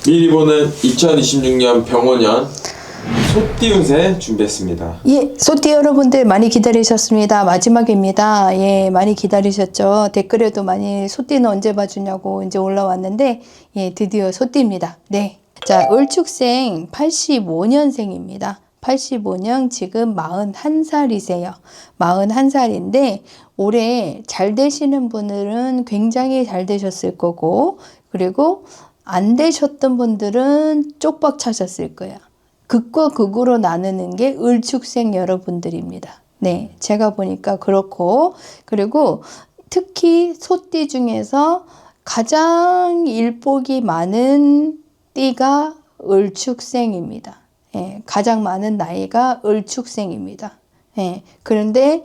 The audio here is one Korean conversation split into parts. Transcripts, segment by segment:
미리 보는 2026년 병원년 소띠 운세 준비했습니다. 예, 소띠 여러분들 많이 기다리셨습니다. 마지막입니다. 예, 많이 기다리셨죠. 댓글에도 많이 소띠는 언제 봐주냐고 이제 올라왔는데, 예, 드디어 소띠입니다. 네. 자, 을축생 85년생입니다. 85년 지금 41살이세요. 41살인데, 올해 잘 되시는 분들은 굉장히 잘 되셨을 거고, 그리고 안 되셨던 분들은 쪽박 차셨을 거야. 극과 극으로 나누는 게 을축생 여러분들입니다. 네, 제가 보니까 그렇고, 그리고 특히 소띠 중에서 가장 일복이 많은 띠가 을축생입니다. 예, 가장 많은 나이가 을축생입니다. 예, 그런데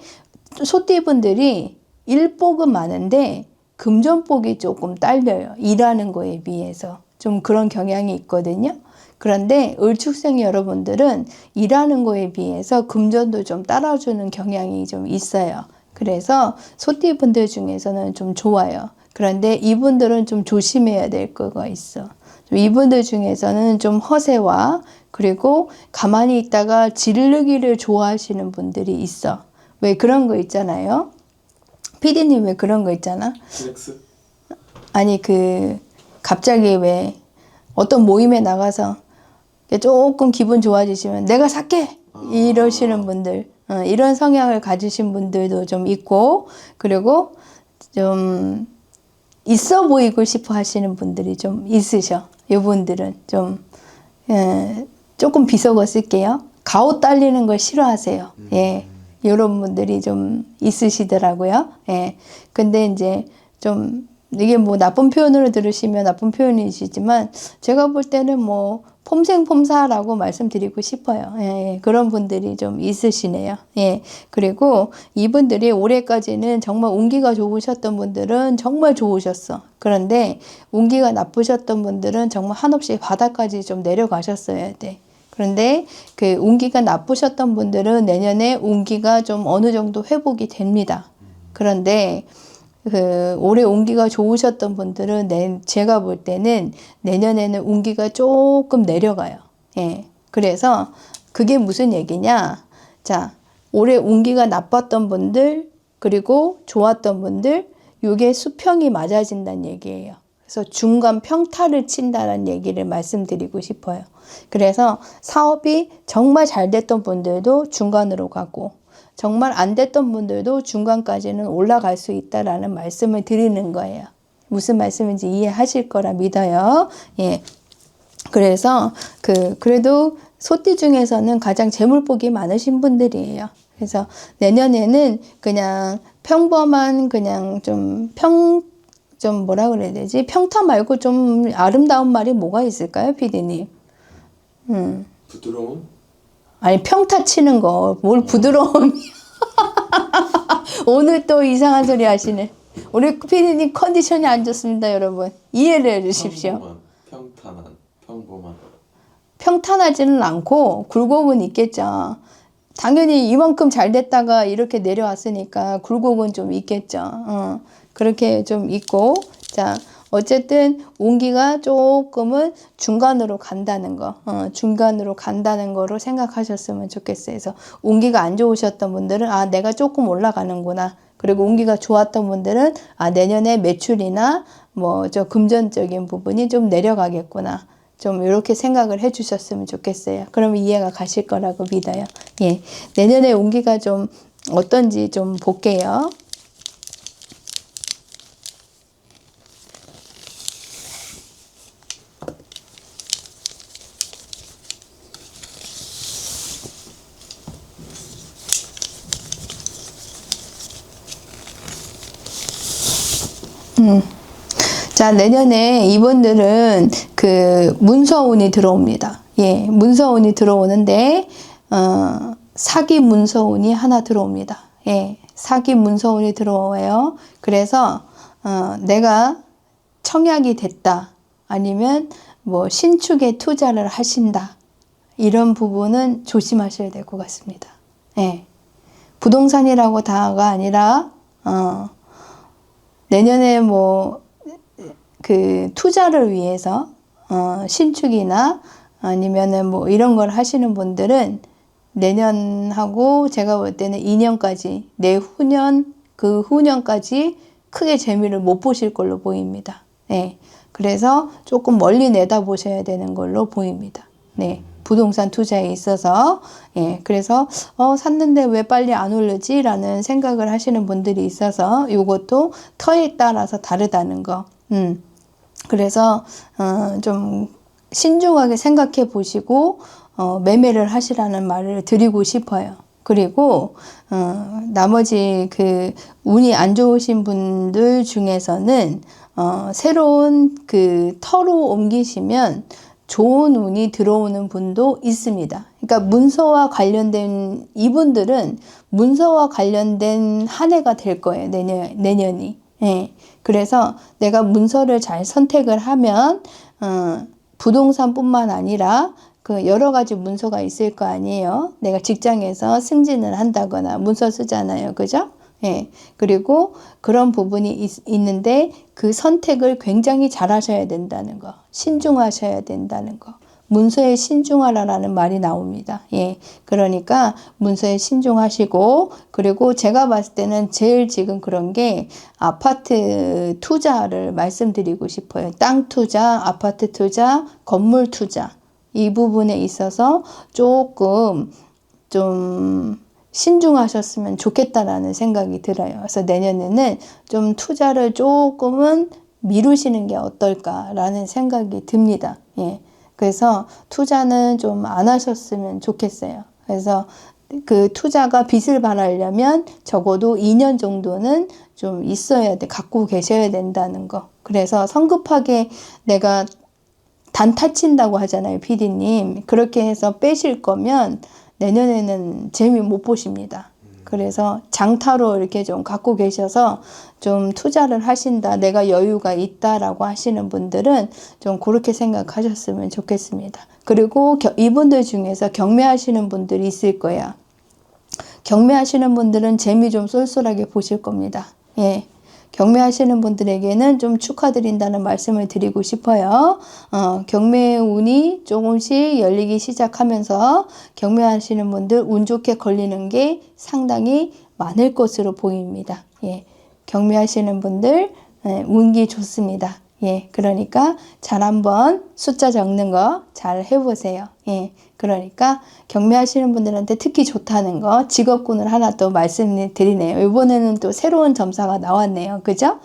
소띠분들이 일복은 많은데 금전복이 조금 딸려요. 일하는 거에 비해서. 좀 그런 경향이 있거든요. 그런데 을축생 여러분들은 일하는 거에 비해서 금전도 좀 따라주는 경향이 좀 있어요. 그래서 소띠 분들 중에서는 좀 좋아요. 그런데 이분들은 좀 조심해야 될 거가 있어. 이분들 중에서는 좀 허세와 그리고 가만히 있다가 지르기를 좋아하시는 분들이 있어. 왜 그런 거 있잖아요. 피디님 왜 그런 거 있잖아. 플렉스? 아니 갑자기 왜 어떤 모임에 나가서 조금 기분 좋아지시면 내가 살게 이러시는 분들, 이런 성향을 가지신 분들도 좀 있고, 그리고 좀 있어 보이고 싶어 하시는 분들이 좀 있으셔. 이분들은 좀 조금 비속어 쓸게요. 가오 딸리는 걸 싫어하세요. 예, 이런 분들이 좀 있으시더라고요. 예, 근데 이제 좀 이게 뭐 나쁜 표현으로 들으시면 나쁜 표현이시지만 제가 볼 때는 뭐 폼생폼사라고 말씀드리고 싶어요. 예, 그런 분들이 좀 있으시네요. 예, 그리고 이분들이 올해까지는 정말 운기가 좋으셨던 분들은 정말 좋으셨어. 그런데 운기가 나쁘셨던 분들은 정말 한없이 바닥까지 좀 내려가셨어야 돼. 그런데 그 운기가 나쁘셨던 분들은 내년에 운기가 좀 어느 정도 회복이 됩니다. 그런데 올해 운기가 좋으셨던 분들은 제가 볼 때는 내년에는 운기가 조금 내려가요. 예. 그래서 그게 무슨 얘기냐? 자, 올해 운기가 나빴던 분들 그리고 좋았던 분들 요게 수평이 맞아진다는 얘기예요. 그래서 중간 평타를 친다는 얘기를 말씀드리고 싶어요. 그래서 사업이 정말 잘 됐던 분들도 중간으로 가고 정말 안 됐던 분들도 중간까지는 올라갈 수 있다라는 말씀을 드리는 거예요. 무슨 말씀인지 이해하실 거라 믿어요. 예. 그래서 그래도 소띠 중에서는 가장 재물복이 많으신 분들이에요. 그래서 내년에는 그냥 평범한 그냥 좀 뭐라 그래야 되지? 평타 말고 좀 아름다운 말이 뭐가 있을까요, 피디님? 부드러운? 아니 평타 치는 거 뭘 부드러움이야. 오늘 또 이상한 소리 하시네. 우리 피디님 컨디션이 안 좋습니다, 여러분. 이해를 해주십시오. 평범한. 평탄하지는 않고 굴곡은 있겠죠. 당연히 이만큼 잘 됐다가 이렇게 내려왔으니까 굴곡은 좀 있겠죠. 그렇게 좀 있고, 자, 어쨌든 운기가 조금은 중간으로 간다는 거, 중간으로 간다는 거로 생각하셨으면 좋겠어요. 그래서 운기가 안 좋으셨던 분들은 아, 내가 조금 올라가는구나. 그리고 운기가 좋았던 분들은 아, 내년에 매출이나 뭐 저 금전적인 부분이 좀 내려가겠구나. 좀 이렇게 생각을 해주셨으면 좋겠어요. 그러면 이해가 가실 거라고 믿어요. 예, 내년에 운기가 좀 어떤지 좀 볼게요. 자, 내년에 이분들은 문서운이 들어옵니다. 예, 문서운이 들어오는데, 사기 문서운이 하나 들어옵니다. 예, 사기 문서운이 들어와요. 그래서, 내가 청약이 됐다. 아니면 뭐 신축에 투자를 하신다. 이런 부분은 조심하셔야 될 것 같습니다. 예. 부동산이라고 다가 아니라, 내년에 뭐, 투자를 위해서 신축이나 아니면은 뭐 이런 걸 하시는 분들은 내년하고 제가 볼 때는 2년까지, 내후년, 그 후년까지 크게 재미를 못 보실 걸로 보입니다. 네. 그래서 조금 멀리 내다보셔야 되는 걸로 보입니다. 네. 부동산 투자에 있어서. 예. 그래서, 샀는데 왜 빨리 안 오르지? 라는 생각을 하시는 분들이 있어서 이것도 터에 따라서 다르다는 거. 그래서, 좀 신중하게 생각해 보시고, 매매를 하시라는 말을 드리고 싶어요. 그리고 나머지 그 운이 안 좋으신 분들 중에서는 새로운 그 터로 옮기시면 좋은 운이 들어오는 분도 있습니다. 그러니까 문서와 관련된 이분들은 문서와 관련된 한 해가 될 거예요. 내년이. 예. 그래서 내가 문서를 잘 선택을 하면 부동산뿐만 아니라 그 여러 가지 문서가 있을 거 아니에요. 내가 직장에서 승진을 한다거나 문서 쓰잖아요. 그죠? 예. 그리고 그런 부분이 있는데 그 선택을 굉장히 잘 하셔야 된다는 거. 신중하셔야 된다는 거. 문서에 신중하라라는 말이 나옵니다. 예. 그러니까 문서에 신중하시고, 그리고 제가 봤을 때는 제일 지금 그런 게 아파트 투자를 말씀드리고 싶어요. 땅 투자, 아파트 투자, 건물 투자. 이 부분에 있어서 조금 좀 신중하셨으면 좋겠다라는 생각이 들어요. 그래서 내년에는 좀 투자를 조금은 미루시는 게 어떨까라는 생각이 듭니다. 예. 그래서 투자는 좀 안 하셨으면 좋겠어요. 그래서 그 투자가 빚을 발하려면 적어도 2년 정도는 좀 있어야 돼, 갖고 계셔야 된다는 거. 그래서 성급하게 내가 단타 친다고 하잖아요, PD님. 그렇게 해서 빼실 거면 내년에는 재미 못 보십니다. 그래서 장타로 이렇게 좀 갖고 계셔서 좀 투자를 하신다, 내가 여유가 있다라고 하시는 분들은 좀 그렇게 생각하셨으면 좋겠습니다. 그리고 이분들 중에서 경매하시는 분들이 있을 거야. 경매하시는 분들은 재미 좀 쏠쏠하게 보실 겁니다. 예. 경매하시는 분들에게는 좀 축하드린다는 말씀을 드리고 싶어요. 경매 운이 조금씩 열리기 시작하면서 경매하시는 분들 운 좋게 걸리는 게 상당히 많을 것으로 보입니다. 예, 경매하시는 분들 운기 좋습니다. 예, 그러니까 잘 한번 숫자 적는 거 잘 해보세요. 예, 그러니까 경매하시는 분들한테 특히 좋다는 거 직업군을 하나 또 말씀드리네요. 이번에는 또 새로운 점사가 나왔네요. 그죠?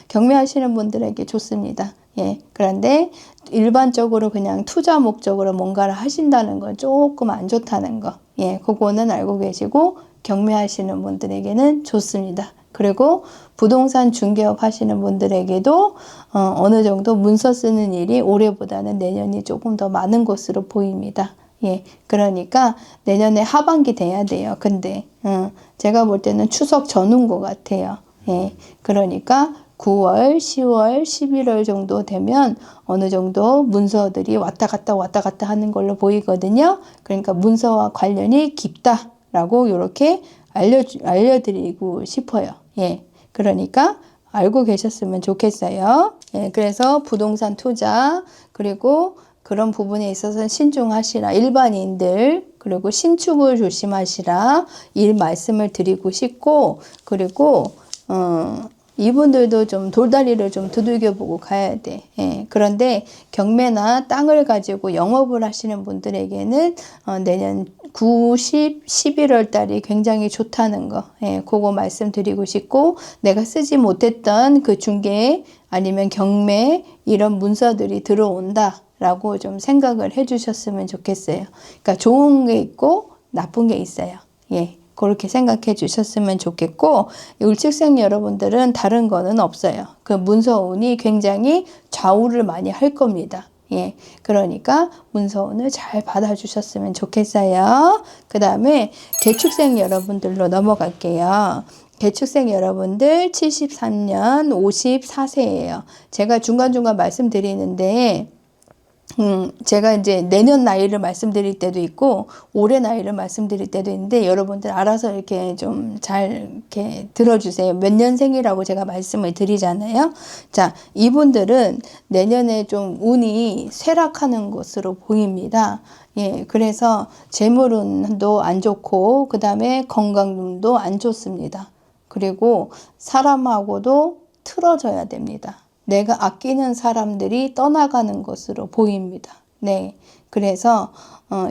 경매하시는 분들에게 좋습니다. 예, 그런데 일반적으로 그냥 투자 목적으로 뭔가를 하신다는 건 조금 안 좋다는 거. 예, 그거는 알고 계시고 경매하시는 분들에게는 좋습니다. 그리고 부동산 중개업 하시는 분들에게도 어느 정도 문서 쓰는 일이 올해보다는 내년이 조금 더 많은 것으로 보입니다. 예, 그러니까 내년에 하반기 돼야 돼요. 근데 제가 볼 때는 추석 전후인 것 같아요. 예, 그러니까 9월, 10월, 11월 정도 되면 어느 정도 문서들이 왔다 갔다 하는 걸로 보이거든요. 그러니까 문서와 관련이 깊다라고 이렇게 알려드리고 싶어요. 예. 그러니까 알고 계셨으면 좋겠어요. 예. 그래서 부동산 투자, 그리고 그런 부분에 있어서 신중하시라. 일반인들, 그리고 신축을 조심하시라. 이 말씀을 드리고 싶고, 그리고, 이분들도 좀 돌다리를 좀 두들겨보고 가야 돼. 예. 그런데 경매나 땅을 가지고 영업을 하시는 분들에게는 내년 9, 10, 11월 달이 굉장히 좋다는 거. 예. 그거 말씀드리고 싶고, 내가 쓰지 못했던 그 중개 아니면 경매 이런 문서들이 들어온다 라고 좀 생각을 해 주셨으면 좋겠어요. 그러니까 좋은 게 있고 나쁜 게 있어요. 예. 그렇게 생각해 주셨으면 좋겠고, 을칙생 여러분들은 다른 거는 없어요. 그 문서운이 굉장히 좌우를 많이 할 겁니다. 예. 그러니까 문서운을 잘 받아주셨으면 좋겠어요. 그 다음에 개축생 여러분들로 넘어갈게요. 개축생 여러분들 73년 54세예요. 제가 중간중간 말씀드리는데, 제가 이제 내년 나이를 말씀드릴 때도 있고 올해 나이를 말씀드릴 때도 있는데 여러분들 알아서 이렇게 좀 잘 이렇게 들어주세요. 몇 년생이라고 제가 말씀을 드리잖아요. 자, 이분들은 내년에 좀 운이 쇠락하는 것으로 보입니다. 예, 그래서 재물운도 안 좋고 그 다음에 건강운도 안 좋습니다. 그리고 사람하고도 틀어져야 됩니다. 내가 아끼는 사람들이 떠나가는 것으로 보입니다. 네. 그래서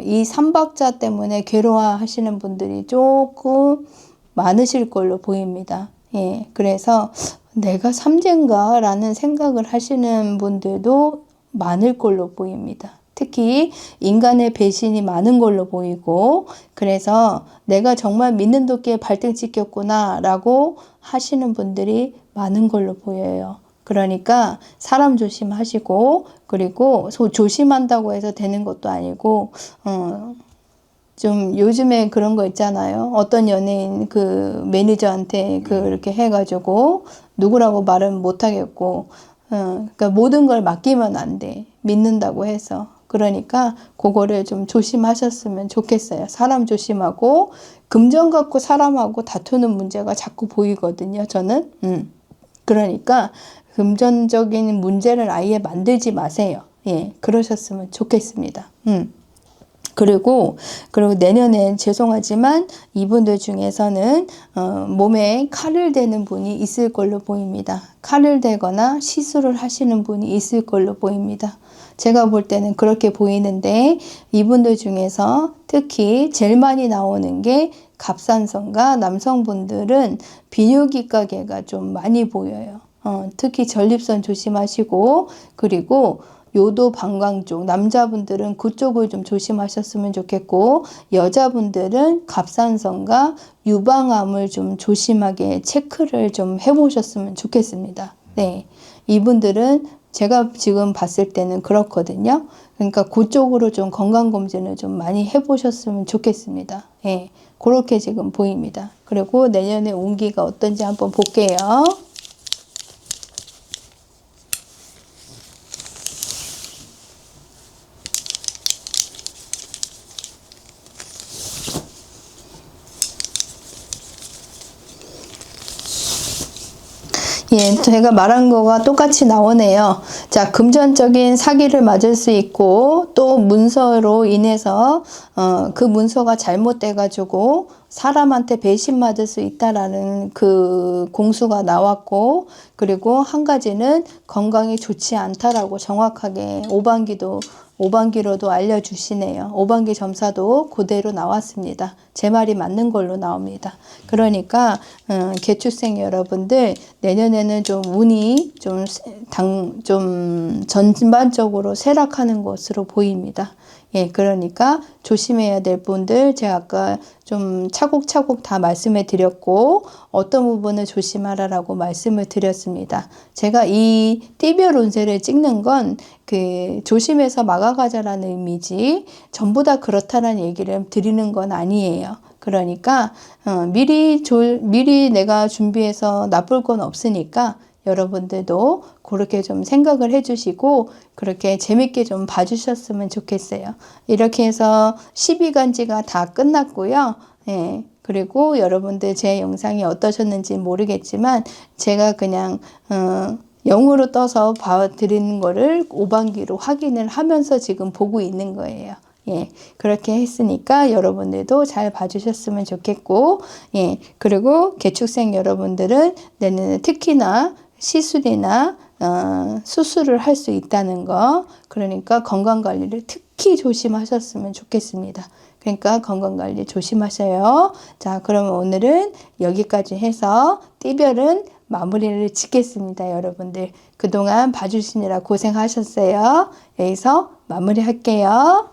이 삼박자 때문에 괴로워하시는 분들이 조금 많으실 걸로 보입니다. 예. 그래서 내가 삼재인가 라는 생각을 하시는 분들도 많을 걸로 보입니다. 특히 인간의 배신이 많은 걸로 보이고 그래서 내가 정말 믿는 도끼에 발등 찍혔구나 라고 하시는 분들이 많은 걸로 보여요. 그러니까 사람 조심하시고 그리고 조심한다고 해서 되는 것도 아니고 좀 요즘에 그런 거 있잖아요. 어떤 연예인 그 매니저한테 그렇게 해가지고 누구라고 말은 못하겠고 그러니까 모든 걸 맡기면 안 돼. 믿는다고 해서. 그러니까 그거를 좀 조심하셨으면 좋겠어요. 사람 조심하고 금전 갖고 사람하고 다투는 문제가 자꾸 보이거든요. 저는. 그러니까 금전적인 문제를 아예 만들지 마세요. 예, 그러셨으면 좋겠습니다. 그리고 내년엔 죄송하지만 이분들 중에서는 몸에 칼을 대는 분이 있을 걸로 보입니다. 칼을 대거나 시술을 하시는 분이 있을 걸로 보입니다. 제가 볼 때는 그렇게 보이는데 이분들 중에서 특히 제일 많이 나오는 게 갑산선과 남성분들은 비뇨기과계가 좀 많이 보여요. 특히 전립선 조심하시고 그리고 요도 방광 쪽 남자분들은 그쪽을 좀 조심하셨으면 좋겠고 여자분들은 갑산선과 유방암을 좀 조심하게 체크를 좀 해보셨으면 좋겠습니다. 네, 이분들은 제가 지금 봤을 때는 그렇거든요. 그러니까 그쪽으로 좀 건강검진을 좀 많이 해보셨으면 좋겠습니다. 예, 그렇게 지금 보입니다. 그리고 내년에 운기가 어떤지 한번 볼게요. 예, 제가 말한 거가 똑같이 나오네요. 자, 금전적인 사기를 맞을 수 있고 또 문서로 인해서 그 문서가 잘못돼 가지고 사람한테 배신 맞을 수 있다라는 그 공수가 나왔고 그리고 한 가지는 건강이 좋지 않다라고 정확하게 오반기로도 알려주시네요. 오반기 점사도 그대로 나왔습니다. 제 말이 맞는 걸로 나옵니다. 그러니까 개축생 여러분들 내년에는 좀 운이 좀 전반적으로 쇠락하는 것으로 보입니다. 예, 그러니까 조심해야 될 분들 제가 아까 좀 차곡차곡 다 말씀해 드렸고 어떤 부분을 조심하라라고 말씀을 드렸습니다. 제가 이 띠별 운세를 찍는 건 그 조심해서 막아가자라는 의미지 전부 다 그렇다는 얘기를 드리는 건 아니에요. 그러니까 미리 내가 준비해서 나쁠 건 없으니까 여러분들도 그렇게 좀 생각을 해주시고 그렇게 재밌게 좀 봐주셨으면 좋겠어요. 이렇게 해서 12간지가 다 끝났고요. 예, 그리고 여러분들 제 영상이 어떠셨는지 모르겠지만 제가 그냥 0으로 떠서 봐드리는 거를 오반기로 확인을 하면서 지금 보고 있는 거예요. 예, 그렇게 했으니까 여러분들도 잘 봐주셨으면 좋겠고, 예, 그리고 개축생 여러분들은 내년에 특히나 시술이나 수술을 할 수 있다는 거, 그러니까 건강관리를 특히 조심하셨으면 좋겠습니다. 그러니까 건강관리 조심하셔요. 자, 그러면 오늘은 여기까지 해서 띠별은 마무리를 짓겠습니다. 여러분들 그동안 봐주시느라 고생하셨어요. 여기서 마무리할게요.